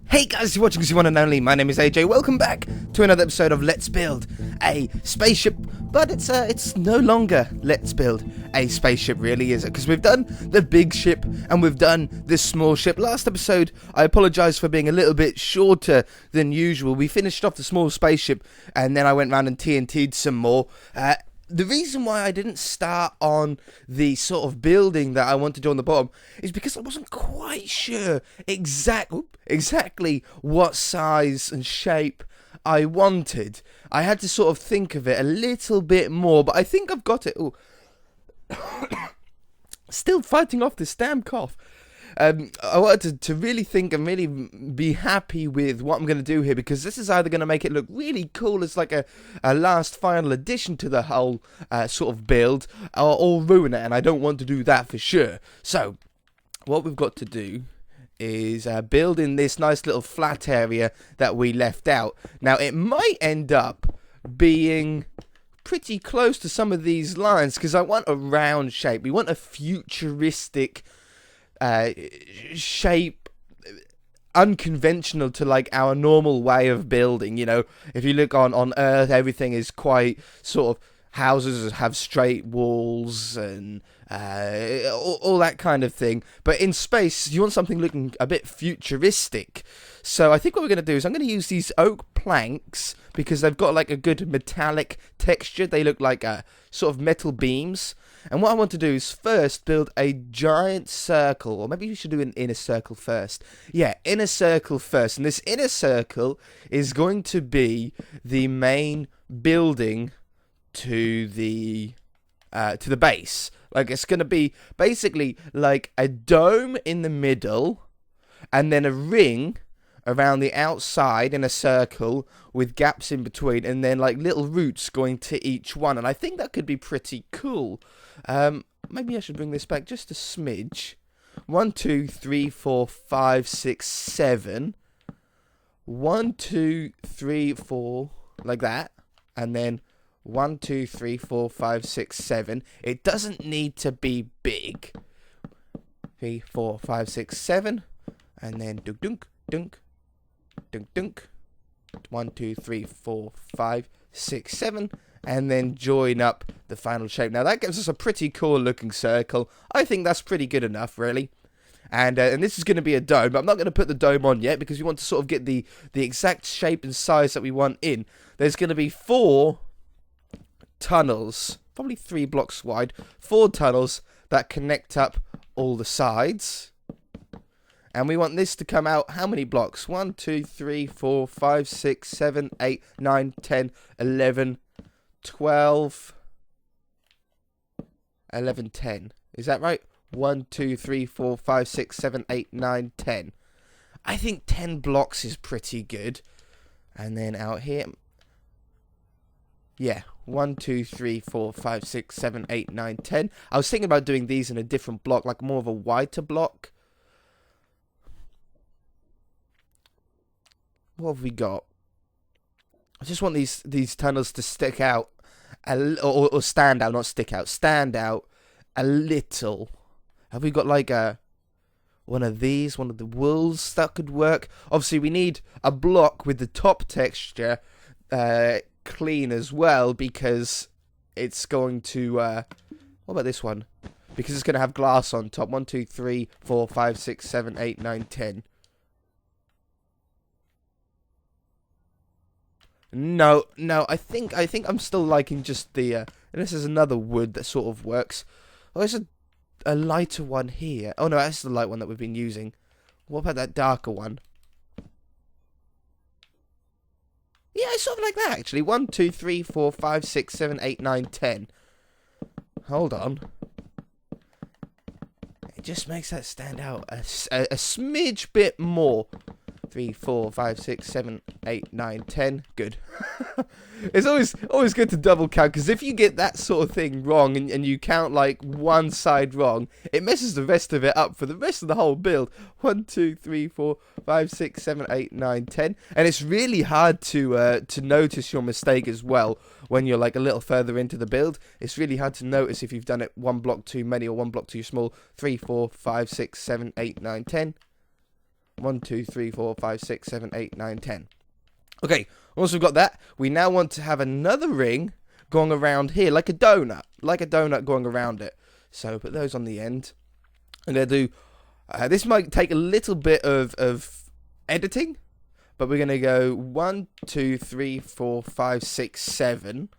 Hey guys, you're watching the one and only. My name is AJ. Welcome back to another episode of Let's Build a Spaceship. But it's no longer Let's Build a Spaceship, really, is it? Because we've done the big ship and we've done this small ship. Last episode, I apologise for being a little bit shorter than usual. We finished off the small spaceship and then I went round and TNT'd some more. The reason why I didn't start on the sort of building that I want to do on the bottom is because I wasn't quite sure exactly what size and shape I wanted. I had to sort of think of it a little bit more, but I think I've got it. Ooh. Still fighting off this damn cough. I wanted to really think and really be happy with what I'm going to do here, because this is either going to make it look really cool as like a last final addition to the whole sort of build, or ruin it, and I don't want to do that for sure. So what we've got to do is build in this nice little flat area that we left out. Now it might end up being pretty close to some of these lines, because I want a round shape. We want a futuristic shape, unconventional to like our normal way of building. You know, if you look on Earth, everything is quite sort of, houses have straight walls and all that kind of thing. But in space, you want something looking a bit futuristic. So I think what we're going to do is I'm going to use these oak planks because they've got like a good metallic texture. They look like sort of metal beams. And what I want to do is first build a giant circle, or maybe we should do an inner circle first. Yeah, inner circle first. And this inner circle is going to be the main building to the base. Like, it's going to be basically like a dome in the middle, and then a ring around the outside in a circle with gaps in between, and then like little roots going to each one. And I think that could be pretty cool. Maybe I should bring this back just a smidge. 1, 2, 3, 4, 5, 6, 7. 1, 2, 3, 4, like that, and then 1, 2, 3, 4, 5, 6, 7. It doesn't need to be big. 3, 4, 5, 6, 7, and then dunk dunk dunk dunk dunk. 1, 2, 3, 4, 5, 6, 7, and then join up the final shape. Now that gives us a pretty cool looking circle. I think that's pretty good enough, really. And this is going to be a dome, but I'm not going to put the dome on yet because we want to sort of get the exact shape and size that we want in. There's going to be 4 tunnels, probably 3 blocks wide, 4 tunnels that connect up all the sides. And we want this to come out how many blocks? 1, 2, 3, 4, 5, 6, 7, 8, 9, 10, 11, 12, 11, 10. Is that right? 1, 2, 3, 4, 5, 6, 7, 8, 9, 10. I think 10 blocks is pretty good. And then out here, yeah, 1, 2, 3, 4, 5, 6, 7, 8, 9, 10. I was thinking about doing these in a different block, like more of a wider block. What have we got? I just want these tunnels to stick out, or stand out, not stick out, stand out a little. Have we got like one of these, one of the wools that could work? Obviously, we need a block with the top texture clean as well, because it's going to. What about this one? Because it's going to have glass on top. 1, 2, 3, 4, 5, 6, 7, 8, 9, 10. No, I think I'm still liking just the, and this is another wood that sort of works. Oh, there's a lighter one here. Oh no, that's the light one that we've been using. What about that darker one? Yeah, it's sort of like that, actually. 1, 2, 3, 4, 5, 6, 7, 8, 9, 10. Hold on. It just makes that stand out a smidge bit more. 3, 4, 5, 6, 7, 8, 9, 10. Good. It's always good to double count, because if you get that sort of thing wrong and you count like one side wrong, it messes the rest of it up for the rest of the whole build. 1, 2, 3, 4, 5, 6, 7, 8, 9, 10. And it's really hard to notice your mistake as well when you're like a little further into the build. It's really hard to notice if you've done it 1 block too many or 1 block too small. 3, 4, 5, 6, 7, 8, 9, 10. 1, 2, 3, 4, 5, 6, 7, 8, 9, 10. Okay, once we've got that, we now want to have another ring going around here, like a donut. Like a donut going around it. So put those on the end. I'm going to do... this might take a little bit of editing, but we're going to go 1, 2, 3, 4, 5, 6, 7.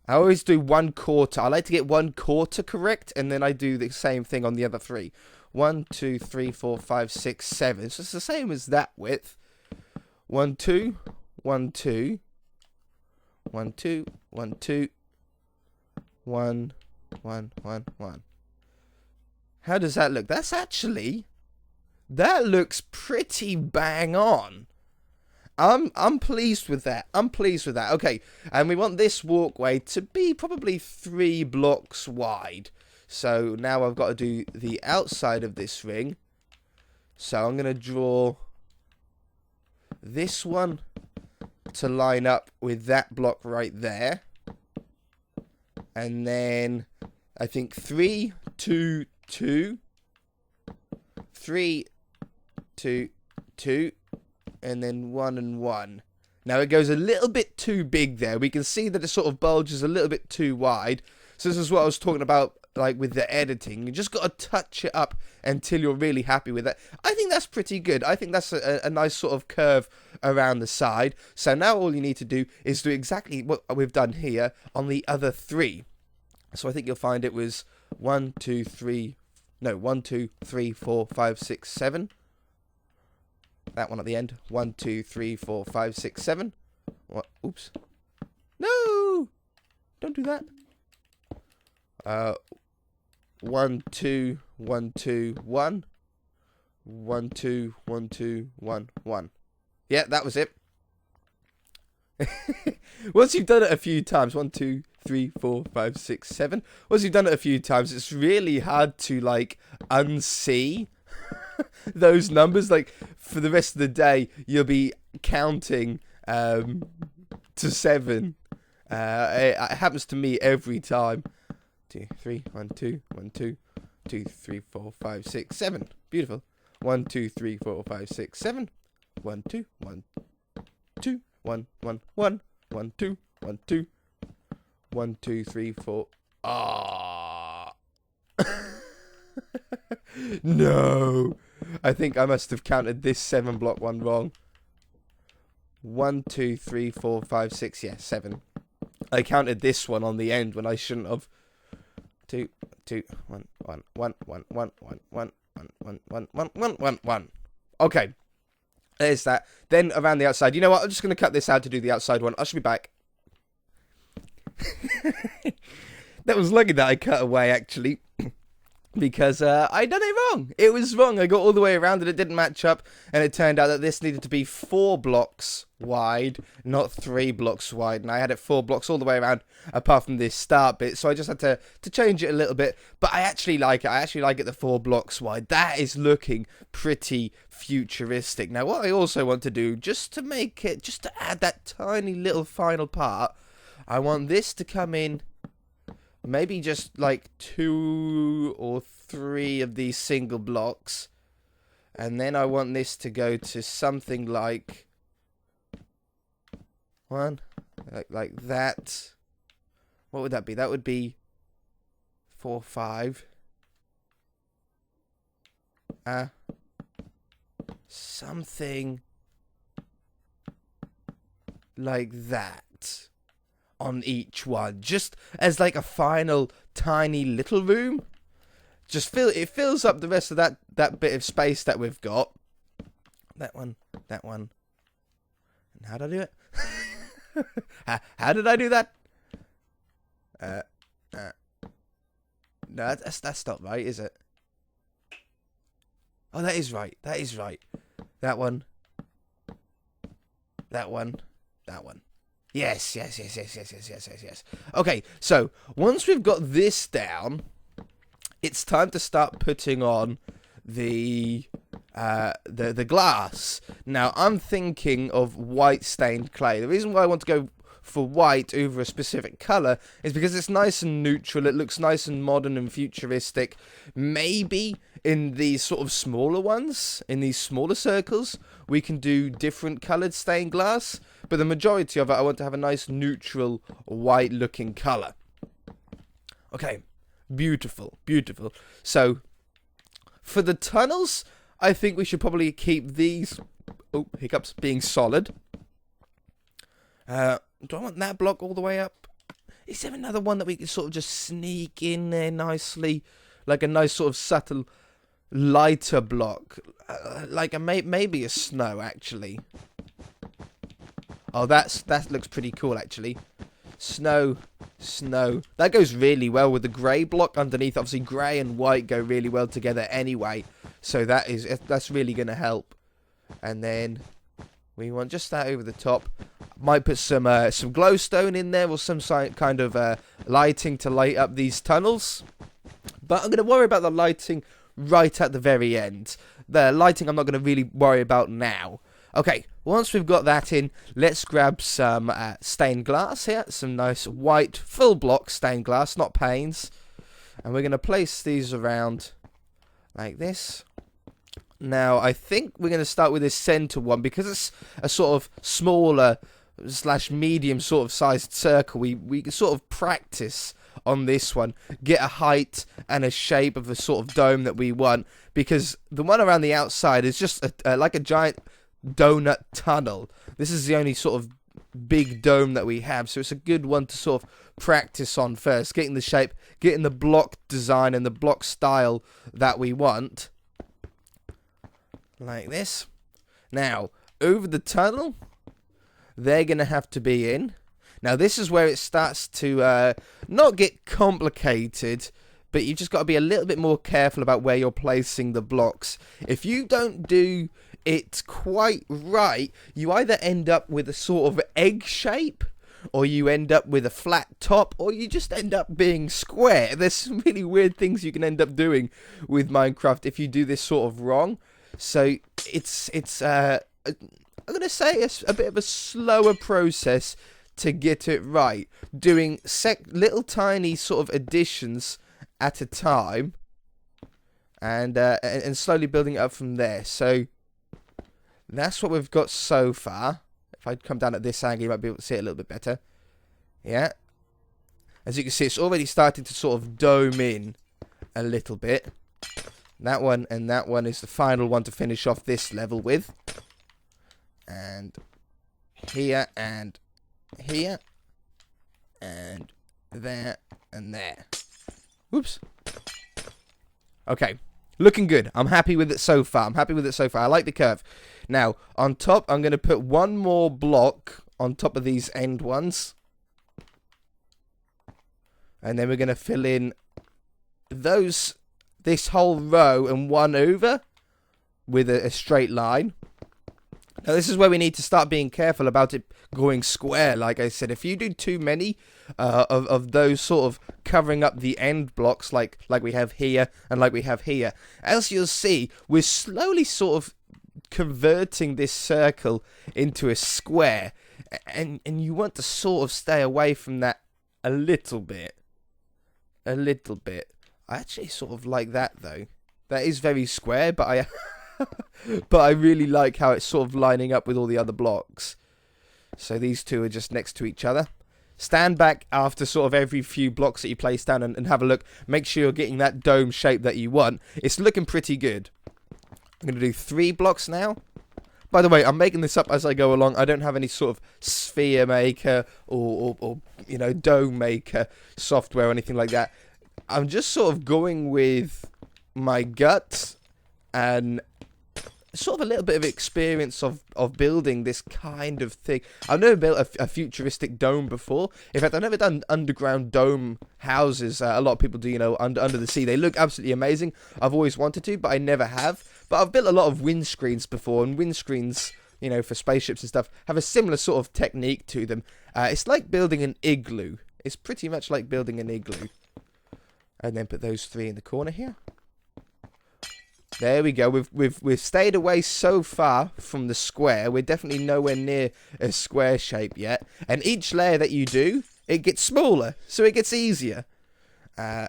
I always do 1/4. I like to get 1/4 correct, and then I do the same thing on the other 3. 1, 2, 3, 4, 5, 6, 7. So it's the same as that width. 1, 2, 1, 2, 1, 2, 1, 2, 1, 1, 1, 1. How does that look? That looks pretty bang on. I'm pleased with that. I'm pleased with that. Okay, and we want this walkway to be probably 3 blocks wide. So now I've got to do the outside of this ring. So I'm going to draw this one to line up with that block right there. And then I think 3, 2, 2. 3, 2, 2. And then 1 and 1. Now it goes a little bit too big there. We can see that it sort of bulges a little bit too wide. So this is what I was talking about, like with the editing. You just got to touch it up until you're really happy with it. I think that's pretty good. I think that's a nice sort of curve around the side. So now all you need to do is do exactly what we've done here on the other 3. So I think you'll find it was 1, 2, 3, 4, 5, 6, 7. That one at the end. 1, 2, 3, 4, 5, 6, 7. What? Oops. No! Don't do that. 1, 2, 1, 2, 1. 1, 2, 1, 2, 1, 1. Yeah, that was it. Once you've done it a few times, 1, 2, 3, 4, 5, 6, 7. Once you've done it a few times, it's really hard to like unsee those numbers. Like for the rest of the day, you'll be counting to 7. It happens to me every time. 2, 3, 1, 2, 1, 2, 2, 3, 4, 5, 6, 7. Beautiful. 1, 2, 3, 4, 5, 6, 7. 1, 2, 1, 2, 1, 1, 1, 1, 2, 1, 2, 1, 2, 3, 4. Ah. No. I think I must have counted this 7 block one wrong. 1, 2, 3, 4, 5, 6. Yeah, 7. I counted this one on the end when I shouldn't have. 2, 2, 1, 1, 1, 1, 1, 1, 1, 1, 1, 1, 1, 1, 1, 1. Okay. There's that. Then around the outside. You know what? I'm just going to cut this out to do the outside one. I should be back. That was lucky that I cut away, actually. Because I done it wrong. It was wrong. I got all the way around and it didn't match up. And it turned out that this needed to be 4 blocks wide, not 3 blocks wide. And I had it 4 blocks all the way around, apart from this start bit. So I just had to change it a little bit. But I actually like it. I actually like it the 4 blocks wide. That is looking pretty futuristic. Now, what I also want to do, just to make it, just to add that tiny little final part, I want this to come in. Maybe just like 2 or 3 of these single blocks. And then I want this to go to something like 1. Like that. What would that be? That would be 4, 5. Something like that. On each one, just as like a final tiny little room. It fills up the rest of that bit of space that we've got. That one. And how did I do it? How did I do that? No, that's not right, is it? Oh, that is right. That is right. That one. That one. That one. Yes. Okay, so once we've got this down, it's time to start putting on the glass. Now, I'm thinking of white stained clay. The reason why I want to go for white over a specific colour is because it's nice and neutral. It looks nice and modern and futuristic. Maybe in these sort of smaller ones, in these smaller circles, we can do different coloured stained glass. But the majority of it, I want to have a nice neutral white looking colour. Okay, beautiful, beautiful. So, for the tunnels, I think we should probably keep these, oh, hiccups, being solid. Do I want that block all the way up? Is there another one that we can sort of just sneak in there nicely? Like a nice sort of subtle, lighter block. Like maybe a snow, actually. Oh, that looks pretty cool, actually. Snow. That goes really well with the grey block underneath. Obviously, grey and white go really well together anyway. So that's really going to help. And then we want just that over the top. Might put some glowstone in there or some kind of lighting to light up these tunnels. But I'm going to worry about the lighting right at the very end. The lighting I'm not going to really worry about now. Okay, once we've got that in, let's grab some stained glass here. Some nice white full block stained glass, not panes. And we're going to place these around like this. Now, I think we're going to start with this center one because it's a sort of smaller / medium sort of sized circle. We can sort of practice on this one, get a height and a shape of the sort of dome that we want, because the one around the outside is just like a giant donut tunnel. This is the only sort of big dome that we have, so it's a good one to sort of practice on first, getting the shape, getting the block design and the block style that we want, like this. Now, over the tunnel, they're going to have to be in. Now, this is where it starts to not get complicated, but you've just got to be a little bit more careful about where you're placing the blocks. If you don't do it quite right, you either end up with a sort of egg shape, or you end up with a flat top, or you just end up being square. There's some really weird things you can end up doing with Minecraft if you do this sort of wrong. So it's I'm going to say a bit of a slower process to get it right, doing little tiny sort of additions at a time, and slowly building it up from there. So that's what we've got so far. If I come down at this angle, you might be able to see it a little bit better. Yeah, as you can see, it's already starting to sort of dome in a little bit. That one and that one is the final one to finish off this level with. And here and here and there and there. Whoops. Okay, looking good. I'm happy with it so far. I like the curve. Now, on top, I'm going to put one more block on top of these end ones. And then we're going to fill in this whole row and one over with a straight line. Now, this is where we need to start being careful about it going square. Like I said, if you do too many of those sort of covering up the end blocks, like we have here and like we have here, as you'll see, we're slowly sort of converting this circle into a square. And you want to sort of stay away from that a little bit. I actually sort of like that, though. That is very square, but I really like how it's sort of lining up with all the other blocks. So these two are just next to each other. Stand back after sort of every few blocks that you place down and have a look. Make sure you're getting that dome shape that you want. It's looking pretty good. I'm going to do 3 blocks now. By the way, I'm making this up as I go along. I don't have any sort of sphere maker or you know, dome maker software or anything like that. I'm just sort of going with my gut and sort of a little bit of experience of building this kind of thing. I've never built a futuristic dome before. In fact, I've never done underground dome houses. A lot of people do, you know, under the sea. They look absolutely amazing. I've always wanted to, but I never have. But I've built a lot of windscreens before, and windscreens, you know, for spaceships and stuff, have a similar sort of technique to them. It's like building an igloo. It's pretty much like building an igloo. And then put those 3 in the corner here. There we go. We've stayed away so far from the square. We're definitely nowhere near a square shape yet. And each layer that you do, it gets smaller, so it gets easier. I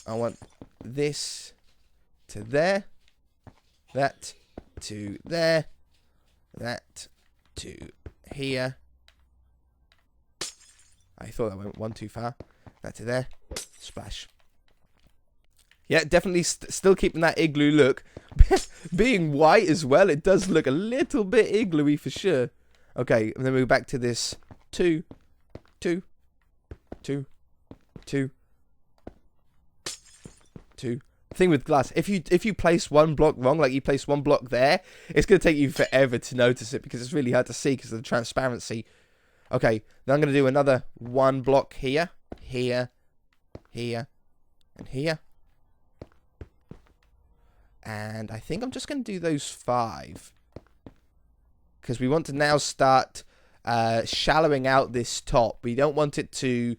want this to there. That to there. That to here. I thought I went one too far. That to there. Splash. Yeah, definitely still keeping that igloo look. Being white as well, it does look a little bit igloo-y for sure. Okay, and then we go back to this 2, 2, 2, 2, 2. Thing with glass, if you place one block wrong, like you place one block there, it's going to take you forever to notice it because it's really hard to see because of the transparency. Okay, then I'm going to do another one block here, here, here, and here. And I think I'm just going to do those 5. Because we want to now start shallowing out this top. We don't want it to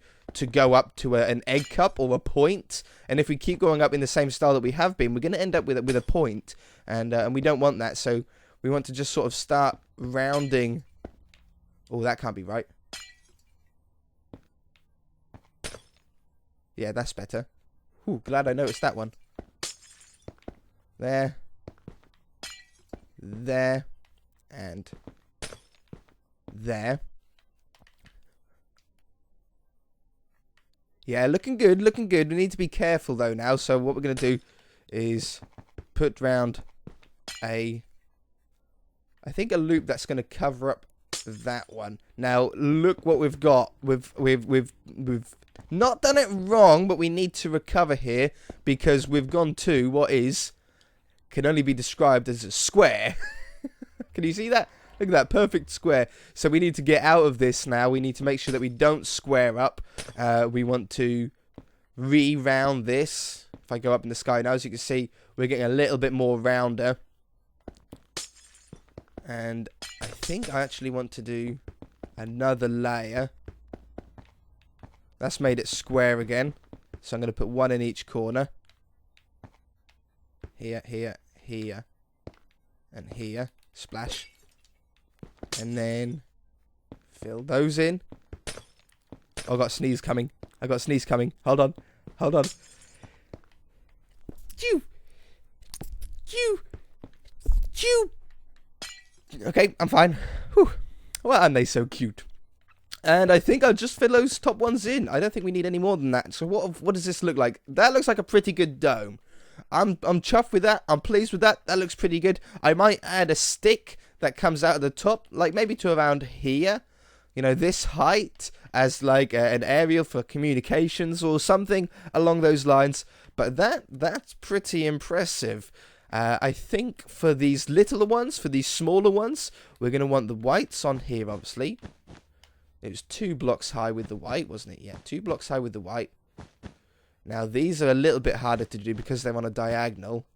go up to an egg cup or a point. And if we keep going up in the same style that we have been, we're going to end up with a point. And we don't want that. So we want to just sort of start rounding. Oh, that can't be right. Yeah, that's better. Ooh, glad I noticed that one. There. There. And there. Yeah, looking good, looking good. We need to be careful though now. So what we're going to do is put round I think a loop that's going to cover up that one. Now look what we've got. We've not done it wrong, but we need to recover here because we've gone to what can only be described as a square. Can you see that? Look at that, perfect square. So we need to get out of this now. We need to make sure that we don't square up. We want to re-round this. If I go up in the sky now, as you can see, we're getting a little bit more rounder. And I think I actually want to do another layer. That's made it square again. So I'm going to put one in each corner. Here, here, here, and here. Splash. And then fill those in. Oh, I got a sneeze coming. I got a sneeze coming. Hold on. Hold on. Chew. Chew. Chew. Okay, I'm fine. Whew. Well, aren't they so cute? And I think I'll just fill those top ones in. I don't think we need any more than that. So what does this look like? That looks like a pretty good dome. I'm chuffed with that. I'm pleased with that. That looks pretty good. I might add a stick that comes out of the top, like maybe to around here. You know, this height as like an aerial for communications or something along those lines. But that's pretty impressive. I think for these littler ones, for these smaller ones, we're going to want the whites on here, obviously. It was 2 blocks high with the white, wasn't it? Yeah, 2 blocks high with the white. Now, these are a little bit harder to do because they're on a diagonal.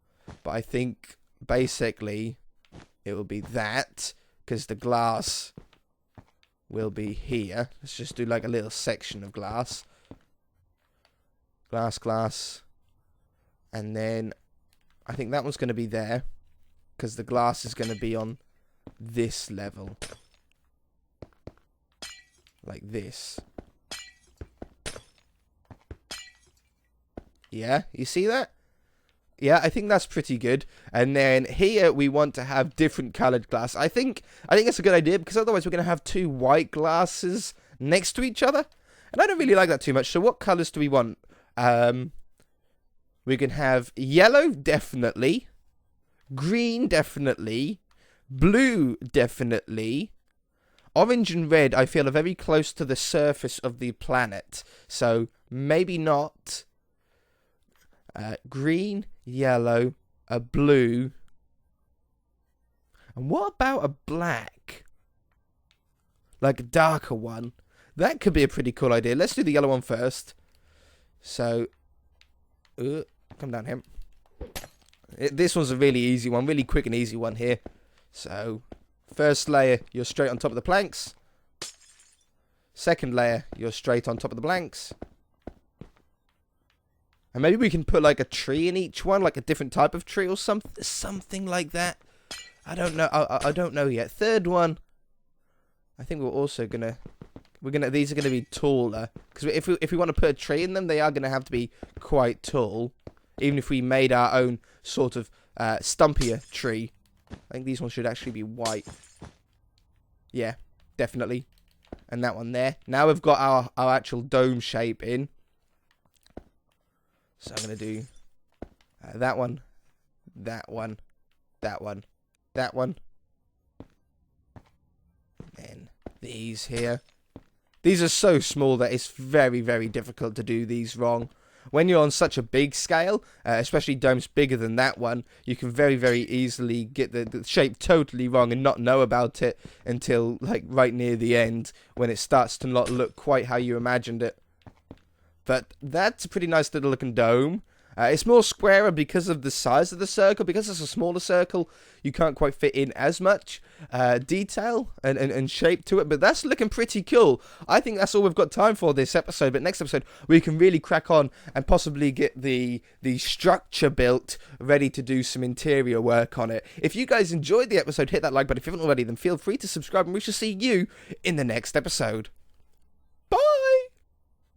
But I think, basically, it will be that. Because the glass will be here. Let's just do like a little section of glass. Glass, glass. And then, I think that one's going to be there. Because the glass is going to be on this level. Like this. Yeah, you see that? Yeah, I think that's pretty good. And then here we want to have different colored glass. I think that's a good idea because otherwise we're going to have 2 white glasses next to each other. And I don't really like that too much. So what colors do we want? We can have yellow, definitely. Green, definitely. Blue, definitely. Orange and red, I feel, are very close to the surface of the planet. So maybe not. Green, yellow, a blue. And what about a black? Like a darker one. That could be a pretty cool idea. Let's do the yellow one first. So, come down here. This one's a really easy one. Really quick and easy one here. So, first layer, you're straight on top of the planks. Second layer, you're straight on top of the planks. And maybe we can put like a tree in each one, like a different type of tree or something like that. I don't know. I don't know yet. Third one, I think we're also gonna these are gonna be taller because if we want to put a tree in them, they are gonna have to be quite tall. even if we made our own sort of stumpier tree. I think these ones should actually be white. Yeah, definitely. And that one there. Now we've got our actual dome shape in. So I'm going to do that one, that one, that one, that one. And these here. These are so small that it's very, very difficult to do these wrong. When you're on such a big scale, especially domes bigger than that one, you can very, very easily get the shape totally wrong and not know about it until like right near the end when it starts to not look quite how you imagined it. But that's a pretty nice little looking dome. It's more squarer because of the size of the circle. Because it's a smaller circle, you can't quite fit in as much detail and shape to it. But that's looking pretty cool. I think that's all we've got time for this episode. But next episode, we can really crack on and possibly get the structure built, ready to do some interior work on it. If you guys enjoyed the episode, hit that like button. If you haven't already, then feel free to subscribe. And we shall see you in the next episode.